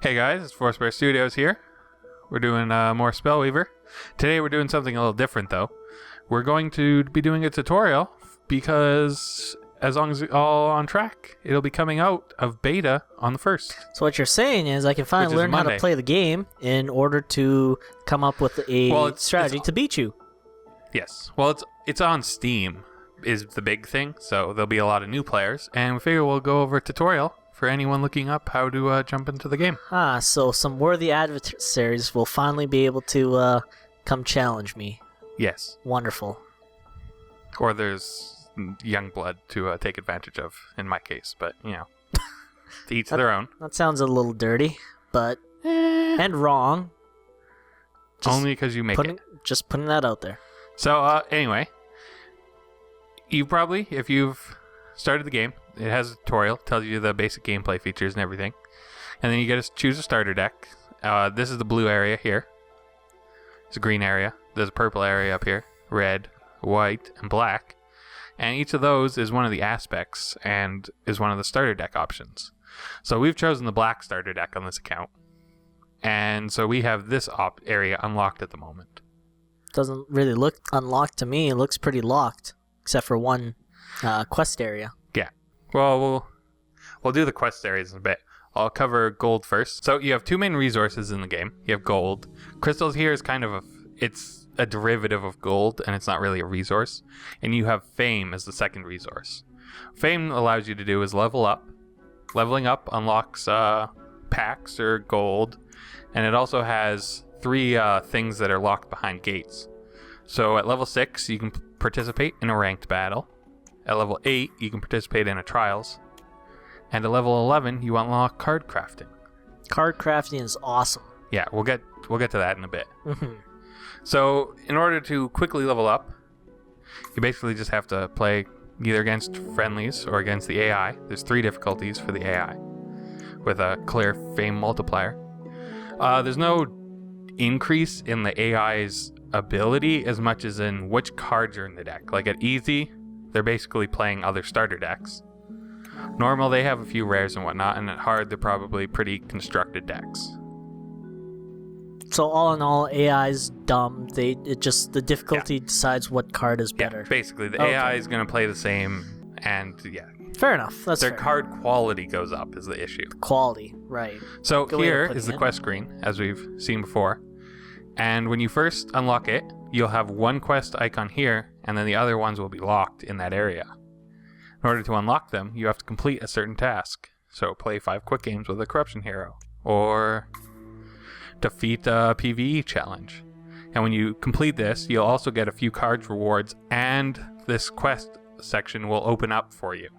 Hey guys, it's Foursquare Studios here. We're doing more Spellweaver. Today we're doing something a little different though. We're going to be doing a tutorial because as long as it's all on track, it'll be coming out of beta on the 1st. So what you're saying is I can finally learn how to play the game in order to come up with a strategy to beat you. Yes. Well, it's on Steam is the big thing, so there'll be a lot of new players, and we figure we'll go over a tutorial for anyone looking up how to jump into the game. So some worthy adversaries will finally be able to come challenge me. Yes. Wonderful. Or there's young blood to take advantage of, in my case, but, you know, to each their own. That sounds a little dirty, but... and wrong. Only because you make it. Just putting that out there. So, anyway, you probably, if you've started the game, it has a tutorial, tells you the basic gameplay features and everything. And then you get to choose a starter deck. This is the blue area here. It's a green area. There's a purple area up here. Red, white, and black. And each of those is one of the aspects and is one of the starter deck options. So we've chosen the black starter deck on this account. And so we have this area unlocked at the moment. Doesn't really look unlocked to me. It looks pretty locked, except for one quest area. Yeah. Well, we'll do the quest areas in a bit. I'll cover gold first. So you have two main resources in the game. You have gold. Crystals here is kind of it's a derivative of gold, and it's not really a resource. And you have fame as the second resource. Fame allows you to do is level up. Leveling up unlocks packs or gold, and it also has 3 things that are locked behind gates. So at level 6, you can participate in a ranked battle. At level 8, you can participate in a trials. And at level 11, you unlock card crafting. Card crafting is awesome. Yeah, we'll get to that in a bit. Mm-hmm. So in order to quickly level up, you basically just have to play either against friendlies or against the AI. There's 3 difficulties for the AI with a clear fame multiplier. There's no increase in the AI's ability as much as in which cards are in the deck. Like at easy, they're basically playing other starter decks. Normal, they have a few rares and whatnot, and at hard, they're probably pretty constructed decks. So all in all, AI's dumb. The difficulty decides what card is better. Yeah, basically, the AI is going to play the same, and yeah. Fair enough. That's their fair. Card quality goes up is the issue. Quality, right. So here is the quest screen, as we've seen before. And when you first unlock it, you'll have one quest icon here, and then the other ones will be locked in that area. In order to unlock them, you have to complete a certain task. So play 5 quick games with a corruption hero, or defeat a PvE challenge. And when you complete this, you'll also get a few cards rewards, and this quest section will open up for you.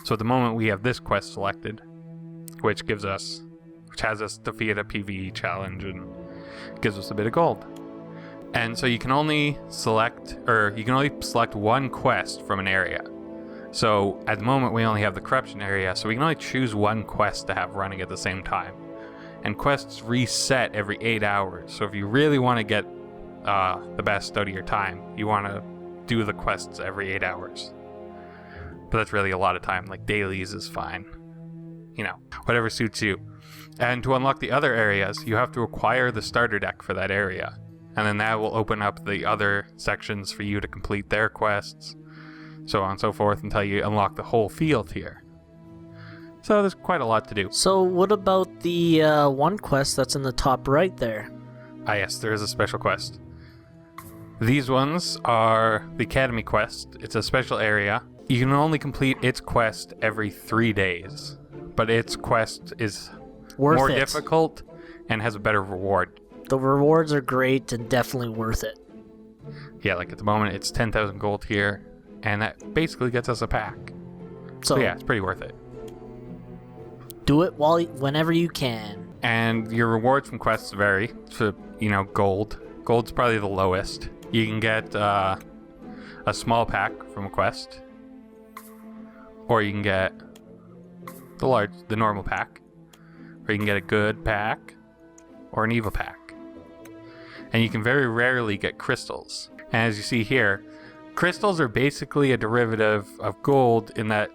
So at the moment we have this quest selected, which has us defeat a PvE challenge and gives us a bit of gold. And so you can only select one quest from an area. So at the moment we only have the corruption area, so we can only choose one quest to have running at the same time. And quests reset every 8 hours. So if you really want to get the best out of your time, you want to do the quests every 8 hours. But that's really a lot of time. Like dailies is fine. You know, whatever suits you. And to unlock the other areas, you have to acquire the starter deck for that area. And then that will open up the other sections for you to complete their quests. So on and so forth until you unlock the whole field here. So there's quite a lot to do. So what about the one quest that's in the top right there? Ah yes, there is a special quest. These ones are the Academy quest. It's a special area. You can only complete its quest every 3 days. But its quest is more difficult and has a better reward. The rewards are great and definitely worth it. Yeah, like at the moment it's 10,000 gold here, and that basically gets us a pack. So yeah, it's pretty worth it. Do it whenever you can. And your rewards from quests vary. So, gold. Gold's probably the lowest. You can get a small pack from a quest, or you can get the normal pack, or you can get a good pack, or an evil pack. And you can very rarely get crystals. And as you see here, crystals are basically a derivative of gold in that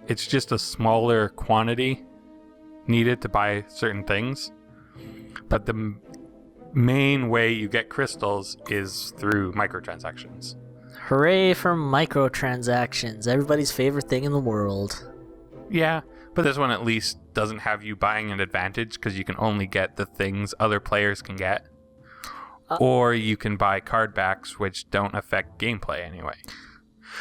it's just a smaller quantity needed to buy certain things, but the main way you get crystals is through microtransactions. Hooray for microtransactions, everybody's favorite thing in the world. Yeah, but this one at least doesn't have you buying an advantage because you can only get the things other players can get. Or you can buy cardbacks, which don't affect gameplay anyway.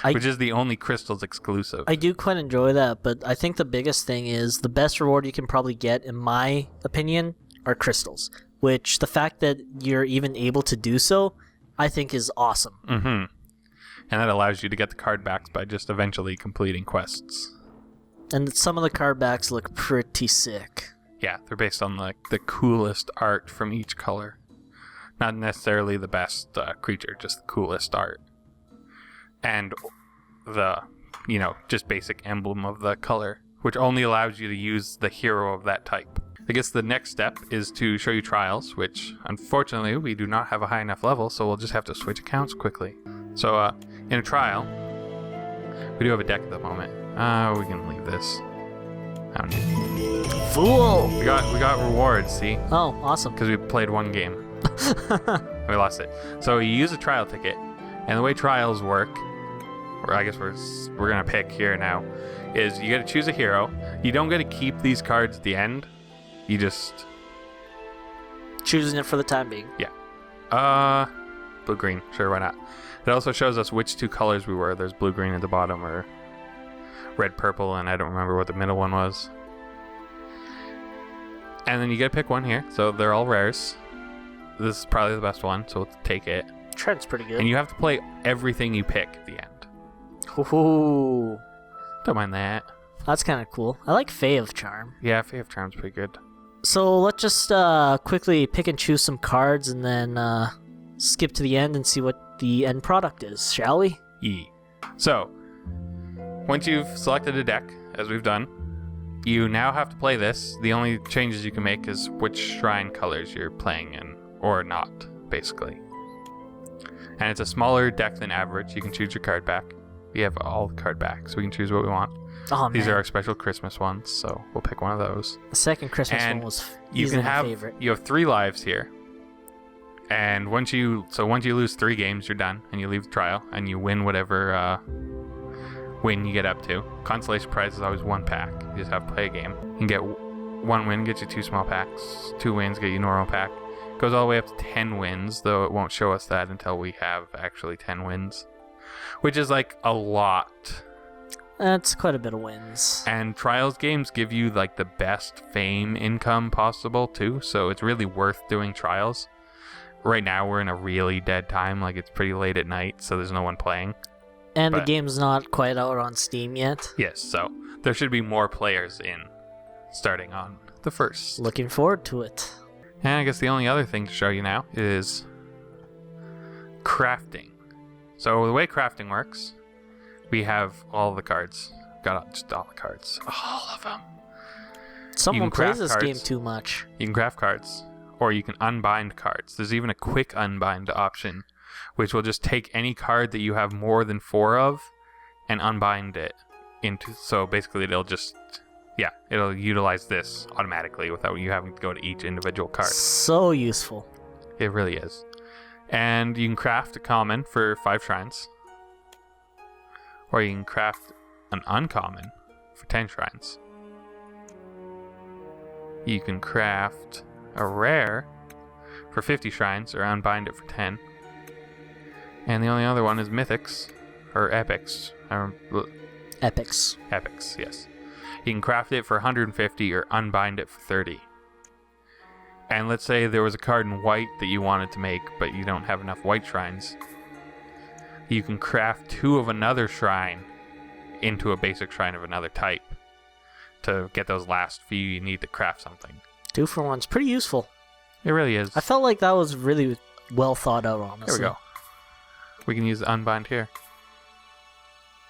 Which is the only crystals exclusive. I do quite enjoy that, but I think the biggest thing is the best reward you can probably get, in my opinion, are crystals. Which the fact that you're even able to do so, I think is awesome. Mm-hmm. And that allows you to get the cardbacks by just eventually completing quests. And some of the cardbacks look pretty sick. Yeah, they're based on the coolest art from each color. Not necessarily the best creature, just the coolest art. And the, just basic emblem of the color, which only allows you to use the hero of that type. I guess the next step is to show you trials, which unfortunately we do not have a high enough level, so we'll just have to switch accounts quickly. So in a trial, we do have a deck at the moment. We can leave this. I don't need it. Fool! We got rewards, see? Oh, awesome. Because we played one game. We lost it. So you use a trial ticket, and the way trials work, or I guess we're gonna pick here now, is you get to choose a hero. You don't get to keep these cards at the end. You just choosing it for the time being. Yeah. Blue green. Sure, why not? It also shows us which two colors we were. There's blue green at the bottom, or red purple, and I don't remember what the middle one was. And then you get to pick one here. So they're all rares. This is probably the best one, so we'll take it. Trent's pretty good. And you have to play everything you pick at the end. Ooh. Don't mind that. That's kind of cool. I like Fae of Charm. Yeah, Fae of Charm's pretty good. So let's just quickly pick and choose some cards and then skip to the end and see what the end product is, shall we? Yeah. So, once you've selected a deck, as we've done, you now have to play this. The only changes you can make is which shrine colors you're playing in, or not, basically. And it's a smaller deck than average. You can choose your card back. We have all the card backs. We can choose what we want. Oh, These man. are our special Christmas ones, so we'll pick one of those. The second Christmas and one was you can my have favorite. You have 3 lives here, and once you lose 3 games, you're done, and you leave the trial, and you win whatever win you get up to. Consolation prize is always 1 pack. You just have to play a game. You can get 1 win, gets you 2 small packs. 2 wins, get you a normal pack. Goes all the way up to 10 wins, though it won't show us that until we have actually 10 wins, which is like a lot. That's quite a bit of wins. And trials games give you like the best fame income possible too, so it's really worth doing trials. Right now we're in a really dead time, like it's pretty late at night, so there's no one playing. And the game's not quite out on Steam yet. Yes, so there should be more players in starting on the 1st. Looking forward to it. And I guess the only other thing to show you now is crafting. So the way crafting works, we have all the cards. Got just all the cards. All of them. Someone plays this cards. game too much. You can craft cards, or you can unbind cards. There's even a quick unbind option, which will just take any card that you have more than 4 of and unbind it into. So basically it'll utilize this automatically without you having to go to each individual card. So useful. It really is. And you can craft a common for 5 shrines, or you can craft an uncommon for 10 shrines. You can craft a rare for 50 shrines, or unbind it for 10. And the only other one is mythics, or epics. Epics. Epics, yes. You can craft it for 150 or unbind it for 30. And let's say there was a card in white that you wanted to make, but you don't have enough white shrines. You can craft 2 of another shrine into a basic shrine of another type to get those last few you need to craft something. 2 for 1's pretty useful. It really is. I felt like that was really well thought out, honestly. There we go. We can use the unbind here.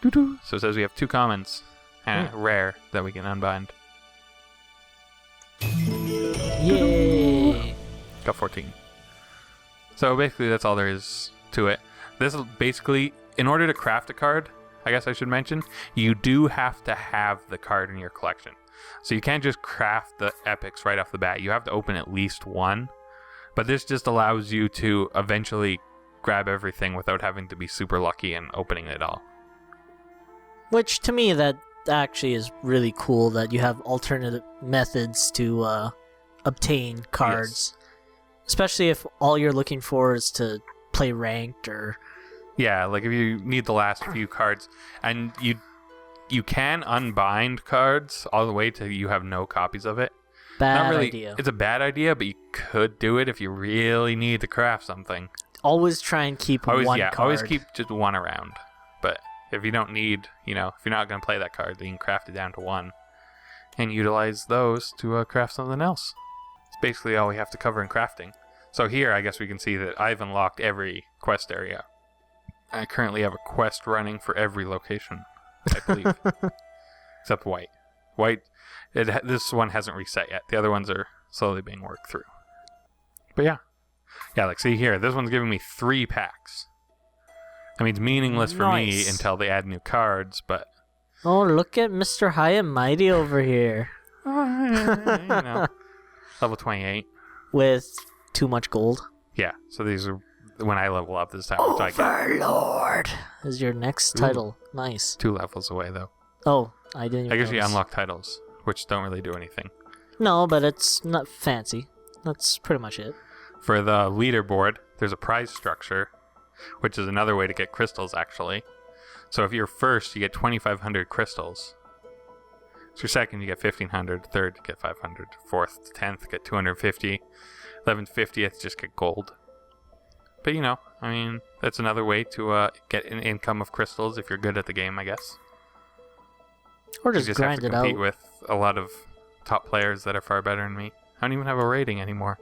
Doo-doo. So it says we have 2 commons and a rare that we can unbind. Yay! Got 14. So basically that's all there is to it. This is basically, in order to craft a card, I guess I should mention, you do have to have the card in your collection. So you can't just craft the epics right off the bat. You have to open at least one. But this just allows you to eventually grab everything without having to be super lucky and opening it all. Which, to me, that actually is really cool that you have alternate methods to obtain cards. Yes. Especially if all you're looking for is to play ranked or... Yeah, like if you need the last few cards. And you can unbind cards all the way to you have no copies of it. Bad idea. It's a bad idea, but you could do it if you really need to craft something. Always try and keep one card. Always keep just one around. But if you don't need, if you're not going to play that card, then you can craft it down to one. And utilize those to craft something else. It's basically all we have to cover in crafting. So here, I guess we can see that I've unlocked every quest area. I currently have a quest running for every location, I believe. Except white. White, this one hasn't reset yet. The other ones are slowly being worked through. But yeah. Yeah, like see here, this one's giving me 3 packs. I mean, it's meaningless for me until they add new cards, but... Oh, look at Mr. High and Mighty over here. Level 28. With too much gold. Yeah, so these are when I level up this time. Overlord is your next title. Nice. 2 levels away, though. Oh, I didn't even guess notice. you unlock titles, which don't really do anything. No, but it's not fancy. That's pretty much it. For the leaderboard, there's a prize structure, which is another way to get crystals, actually. So if you're first, you get 2,500 crystals. So you're second, you get 1,500. Third, you get 500. Fourth, 10th, get 250. 11th, 50th, just get gold. But I mean, that's another way to get an income of crystals if you're good at the game, I guess. Or just grind it out. You just have to compete with a lot of top players that are far better than me. I don't even have a rating anymore.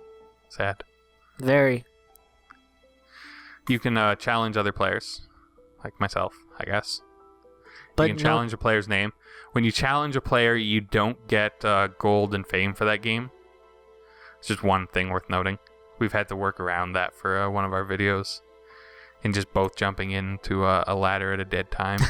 Sad. Very. You can challenge other players, like myself, I guess. But you can challenge a player's name. When you challenge a player, you don't get gold and fame for that game. It's just one thing worth noting. We've had to work around that for one of our videos. And just both jumping into a ladder at a dead time.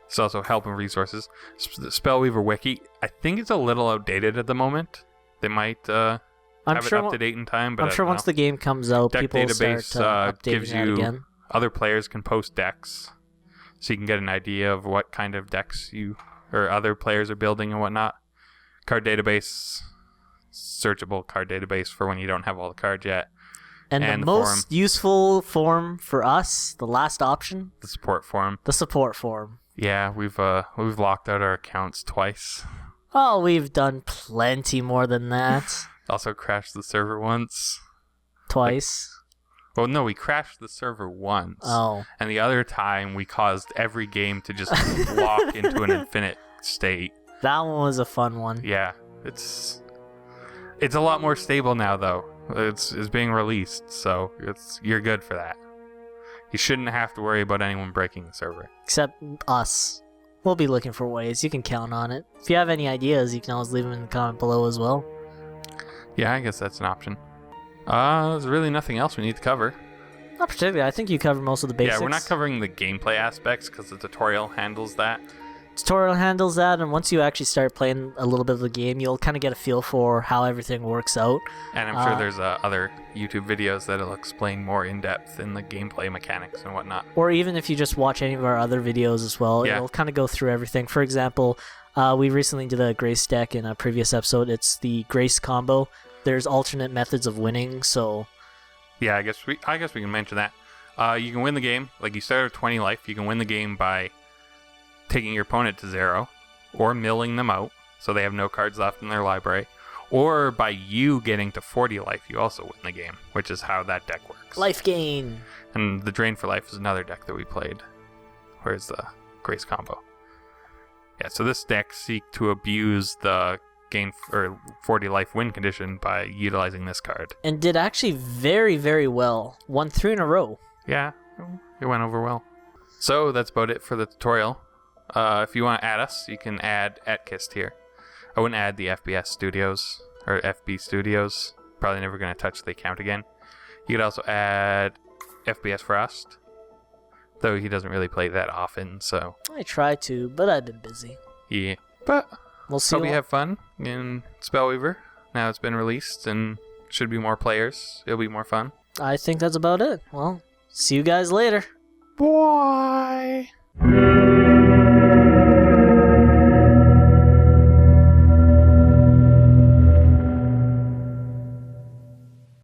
It's also help and resources. The Spellweaver wiki, I think it's a little outdated at the moment. They might have it up to date in time, but I'm sure once the game comes out, deck people database start updating gives that you again. Other players can post decks, so you can get an idea of what kind of decks you or other players are building and whatnot. Card database, searchable card database for when you don't have all the cards yet. And the most useful form for us, the last option, the support forum. The support forum. Yeah, we've locked out our accounts twice. Oh, we've done plenty more than that. Also crashed the server once. Twice? Well, no, we crashed the server once. Oh. And the other time, we caused every game to just lock into an infinite state. That one was a fun one. Yeah, it's a lot more stable now, though. It's being released, so you're good for that. You shouldn't have to worry about anyone breaking the server. Except us. We'll be looking for ways. You can count on it. If you have any ideas, you can always leave them in the comment below as well. Yeah, I guess that's an option. There's really nothing else we need to cover. Not particularly. I think you covered most of the basics. Yeah, we're not covering the gameplay aspects because the tutorial handles that. Tutorial handles that, and once you actually start playing a little bit of the game, you'll kind of get a feel for how everything works out. And I'm sure there's other YouTube videos that'll explain more in depth in the gameplay mechanics and whatnot. Or even if you just watch any of our other videos as well, it'll kind of go through everything. For example, we recently did a Grace deck in a previous episode. It's the Grace combo. There's alternate methods of winning, so... Yeah, I guess we can mention that. You can win the game, like you start at 20 life, you can win the game by taking your opponent to 0, or milling them out, so they have no cards left in their library, or by you getting to 40 life, you also win the game, which is how that deck works. Life gain! And the Drain for Life is another deck that we played. Where's the Grace combo? Yeah, so this deck seeks to abuse the gain or 40 life win condition by utilizing this card. And did actually very, very well. Won 3 in a row. Yeah, it went over well. So that's about it for the tutorial. If you want to add us, you can add Atkst here. I wouldn't add the FBS Studios or FB Studios. Probably never going to touch the account again. You could also add FBS Frost, though he doesn't really play that often, so... I try to, but I've been busy. Yeah, but we'll see. Hope you have fun in Spellweaver. Now it's been released and should be more players. It'll be more fun. I think that's about it. Well, see you guys later. Bye.